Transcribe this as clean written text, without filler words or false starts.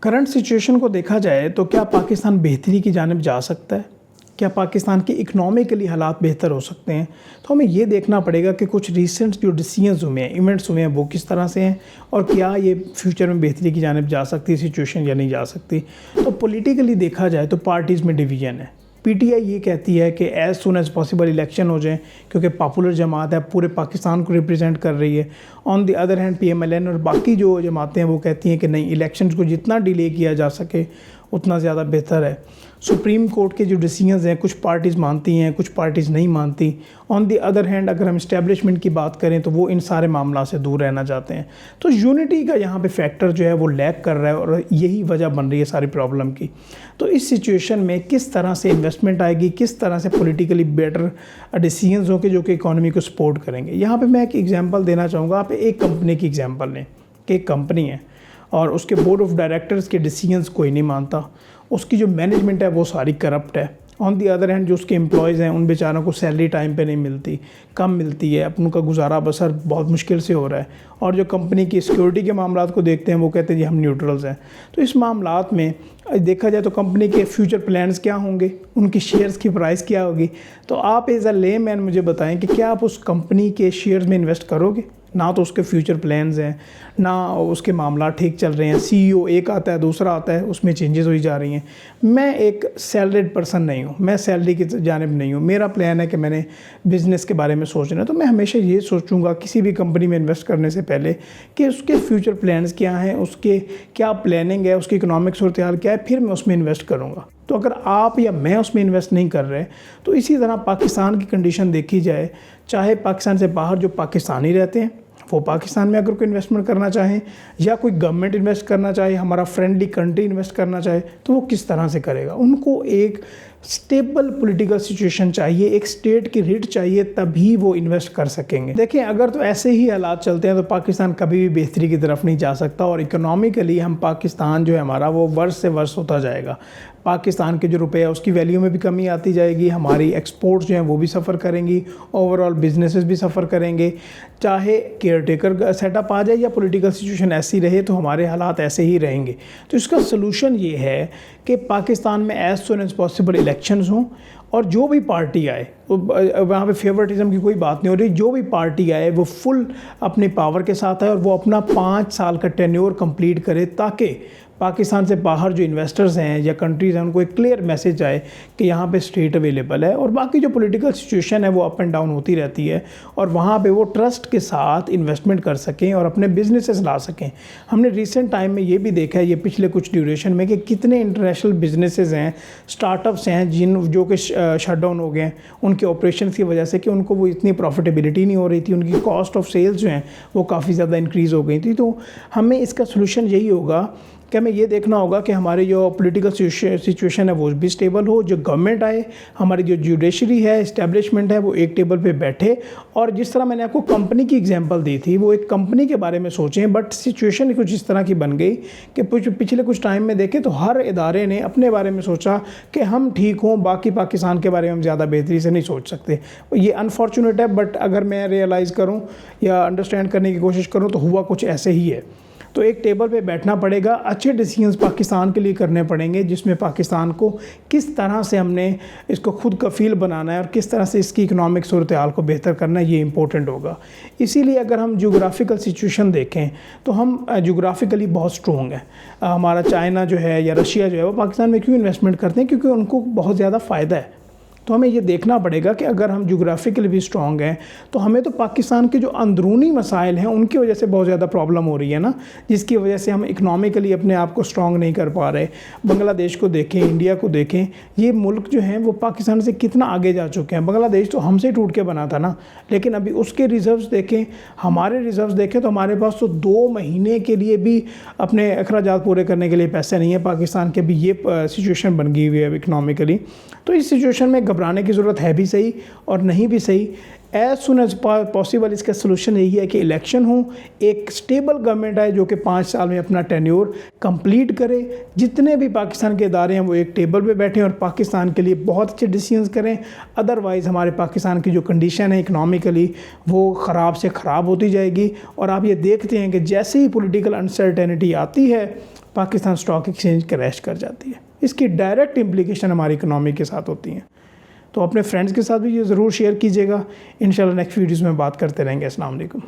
Current situation को देखा जाए तो क्या पाकिस्तान बेहतरी की जानिब जा सकता है? क्या पाकिस्तान के इकनॉमिकली हालात बेहतर हो सकते हैं? तो हमें ये देखना पड़ेगा कि कुछ रीसेंट जो डिसीजंस हुए हैं, इवेंट्स हुए हैं, वो किस तरह से हैं और क्या ये फ्यूचर में बेहतरी की जानिब जा सकती है सिचुएशन या नहीं जा सकती। तो पॉलिटिकली देखा जाए तो पार्टीज़ में डिवीज़न है। पीटीआई ये कहती है कि as soon as possible election हो जाए, क्योंकि पॉपुलर जमात है, पूरे पाकिस्तान को रिप्रेजेंट कर रही है। On the other hand PMLN और बाकी जो जमातें हैं वो कहती हैं कि नहीं, इलेक्शंस को जितना डिले किया जा सके उतना ज़्यादा बेहतर है। सुप्रीम कोर्ट के जो डिसीजंस हैं, कुछ पार्टीज़ मानती हैं, कुछ पार्टीज़ नहीं मानती। ऑन द अदर हैंड अगर हम इस्टेब्लिशमेंट की बात करें तो वो इन सारे मामला से दूर रहना चाहते हैं। तो यूनिटी का यहाँ पे फैक्टर जो है वो लैक कर रहा है और यही वजह बन रही है सारी प्रॉब्लम की। तो इस सिचुएशन में किस तरह से इन्वेस्टमेंट आएगी, किस तरह से पॉलिटिकली बेटर डिसीजंस होंगे जो कि इकॉनमी को सपोर्ट करेंगे। यहाँ पे मैं एक एग्जांपल देना चाहूँगा। आप एक कंपनी की एग्जांपल लें कि एक कंपनी है और उसके बोर्ड ऑफ डायरेक्टर्स के डिसीजंस कोई नहीं मानता, उसकी जो मैनेजमेंट है वो सारी करप्ट है। ऑन दी अदर हैंड जो उसके एम्प्लॉयज़ हैं उन बेचारों को सैलरी टाइम पे नहीं मिलती, कम मिलती है, अपन का गुजारा बसर बहुत मुश्किल से हो रहा है। और जो कंपनी की सिक्योरिटी के मामलात को देखते हैं वो कहते हैं जी हम न्यूट्रल्स हैं। तो इस मामलात में देखा जाए तो कंपनी के फ्यूचर प्लान्स क्या होंगे, उनकी शेयर्स की प्राइस क्या होगी। तो आप एज अ ले मैन मुझे बताएं कि क्या आप उस कंपनी के शेयर्स में इन्वेस्ट करोगे? ना तो उसके फ्यूचर प्लान्स हैं, ना उसके मामला ठीक चल रहे हैं। सीईओ एक आता है, दूसरा आता है, उसमें चेंजेस हुई जा रही हैं। मैं एक सैलरीड पर्सन नहीं हूँ, मैं सैलरी की जानिब नहीं हूँ। मेरा प्लान है कि मैंने बिज़नेस के बारे में सोचना है। तो मैं हमेशा ये सोचूंगा किसी भी कंपनी में इन्वेस्ट करने से पहले कि उसके फ्यूचर प्लान्स क्या हैं, उसके क्या प्लानिंग है, उसकी इकोनॉमिक सूरत हाल क्या है, फिर मैं उसमें इन्वेस्ट करूँगा। तो अगर आप या मैं उसमें इन्वेस्ट नहीं कर रहे, तो इसी तरह पाकिस्तान की कंडीशन देखी जाए, चाहे पाकिस्तान से बाहर जो पाकिस्तानी रहते हैं वो पाकिस्तान में अगर कोई इन्वेस्टमेंट करना चाहें या कोई गवर्नमेंट इन्वेस्ट करना चाहे, हमारा फ्रेंडली कंट्री इन्वेस्ट करना चाहे, तो वो किस तरह से करेगा। उनको एक स्टेबल पॉलिटिकल सिचुएशन चाहिए, एक स्टेट की रिट चाहिए, तभी वो इन्वेस्ट कर सकेंगे। देखें, अगर तो ऐसे ही हालात चलते हैं तो पाकिस्तान कभी भी बेहतरी की तरफ नहीं जा सकता और इकोनॉमिकली हम पाकिस्तान जो है हमारा वो वर्ष से वर्ष होता जाएगा। पाकिस्तान के जो रुपये है उसकी वैल्यू में भी कमी आती जाएगी, हमारी एक्सपोर्ट्स जो हैं वो भी सफ़र करेंगी, ओवरऑल बिजनेसेस भी सफ़र करेंगे। चाहे केयर टेकर सेटअप आ जाए या पॉलिटिकल सिचुएशन ऐसी रहे तो हमारे हालात ऐसे ही रहेंगे। तो इसका सलूशन ये है कि पाकिस्तान में as soon as possible elections हों और जो भी पार्टी आए, वहाँ पे फेवरेटिज्म की कोई बात नहीं हो रही, जो भी पार्टी आए वो फुल अपने पावर के साथ आए और वो अपना 5 साल का टेन्योर कंप्लीट करे, ताकि पाकिस्तान से बाहर जो इन्वेस्टर्स हैं या कंट्रीज़ हैं उनको एक क्लियर मैसेज आए कि यहाँ पे स्टेट अवेलेबल है। और बाकी जो पॉलिटिकल सिचुएशन है वो अप एंड डाउन होती रहती है और वहाँ पे वो ट्रस्ट के साथ इन्वेस्टमेंट कर सकें और अपने बिजनेसेस ला सकें। हमने रिसेंट टाइम में ये भी देखा है, ये पिछले कुछ ड्यूरेशन में, कि कितने इंटरनेशनल बिजनेसेस हैं, स्टार्टअप्स हैं जो कि शट डाउन हो गए हैं उनके ऑपरेशन की वजह से, कि उनको वो इतनी प्रॉफिटेबिलिटी नहीं हो रही थी, उनकी कॉस्ट ऑफ सेल्स जो हैं वो काफ़ी ज़्यादा इंक्रीज़ हो गई थी। तो हमें इसका सोल्यूशन यही होगा कि हमें ये देखना होगा कि हमारी जो पॉलिटिकल सिचुएशन है वो भी स्टेबल हो, जो गवर्नमेंट आए, हमारी जो जुडिशरी है, इस्टेब्लिशमेंट है, वो एक टेबल पे बैठे। और जिस तरह मैंने आपको कंपनी की एग्जांपल दी थी, वो एक कंपनी के बारे में सोचें, बट सिचुएशन कुछ इस तरह की बन गई कि पिछले कुछ टाइम में देखें तो हर इदारे ने अपने बारे में सोचा कि हम ठीक हों, बाकी पाकिस्तान के बारे में हम ज़्यादा बेहतरी से नहीं सोच सकते। ये अनफॉर्चुनेट है, बट अगर मैं रियलाइज़ करूँ या अंडरस्टैंड करने की कोशिश करूँ तो हुआ कुछ ऐसे ही है। तो एक टेबल पे बैठना पड़ेगा, अच्छे डिसीजंस पाकिस्तान के लिए करने पड़ेंगे, जिसमें पाकिस्तान को किस तरह से हमने इसको खुद कफ़ील बनाना है और किस तरह से इसकी इकोनॉमिक सूरत हाल को बेहतर करना है, ये इंपॉर्टेंट होगा। इसीलिए अगर हम जोग्राफ़िकल सिचुएशन देखें तो हम जोग्राफ़िकली बहुत स्ट्रॉन्ग हैं। हमारा चाइना जो है या रशिया जो है वो पाकिस्तान में क्यों इन्वेस्टमेंट करते हैं? क्योंकि उनको बहुत ज़्यादा फ़ायदा है। तो हमें ये देखना पड़ेगा कि अगर हम जोग्राफिकली भी स्ट्रॉन्ग हैं तो हमें तो पाकिस्तान के जो अंदरूनी मसाइल हैं उनकी वजह से बहुत ज़्यादा प्रॉब्लम हो रही है ना, जिसकी वजह से हम इकनॉमिकली अपने आप को स्ट्रॉन्ग नहीं कर पा रहे। बांग्लादेश को देखें, इंडिया को देखें, ये मुल्क जो हैं वो पाकिस्तान से कितना आगे जा चुके हैं। बांग्लादेश तो हमसे टूट के बना था ना, लेकिन अभी उसके रिज़र्व्स देखें, हमारे रिज़र्व्स देखें तो हमारे पास तो 2 महीने के लिए भी अपने अखराजात पूरे करने के लिए पैसे नहीं है। पाकिस्तान के भी ये सिचुएशन बन गई हुई है इकनॉमिकली। तो इस सिचुएशन में घबराने की ज़रूरत है भी सही और नहीं भी सही। एज सुन एज पॉसिबल इसका सोल्यूशन यही है कि इलेक्शन हो, एक स्टेबल गवर्नमेंट आए जो कि 5 साल में अपना टेन्योर कंप्लीट करे, जितने भी पाकिस्तान के इदारे हैं वो एक टेबल पे बैठें और पाकिस्तान के लिए बहुत अच्छे डिसीजंस करें। अदरवाइज़ हमारे पाकिस्तान की जो कंडीशन है इकनॉमिकली वो ख़राब से ख़राब होती जाएगी। और आप ये देखते हैं कि जैसे ही पॉलिटिकल अनसर्टेनिटी आती है पाकिस्तान स्टॉक एक्सचेंज क्रैश कर जाती है। इसकी डायरेक्ट इम्प्लीकेशन हमारी इकनॉमी के साथ होती हैं। तो अपने फ्रेंड्स के साथ भी ये ज़रूर शेयर कीजिएगा। इंशाल्लाह नेक्स्ट वीडियोज़ में बात करते रहेंगे। अस्सलाम वालेकुम।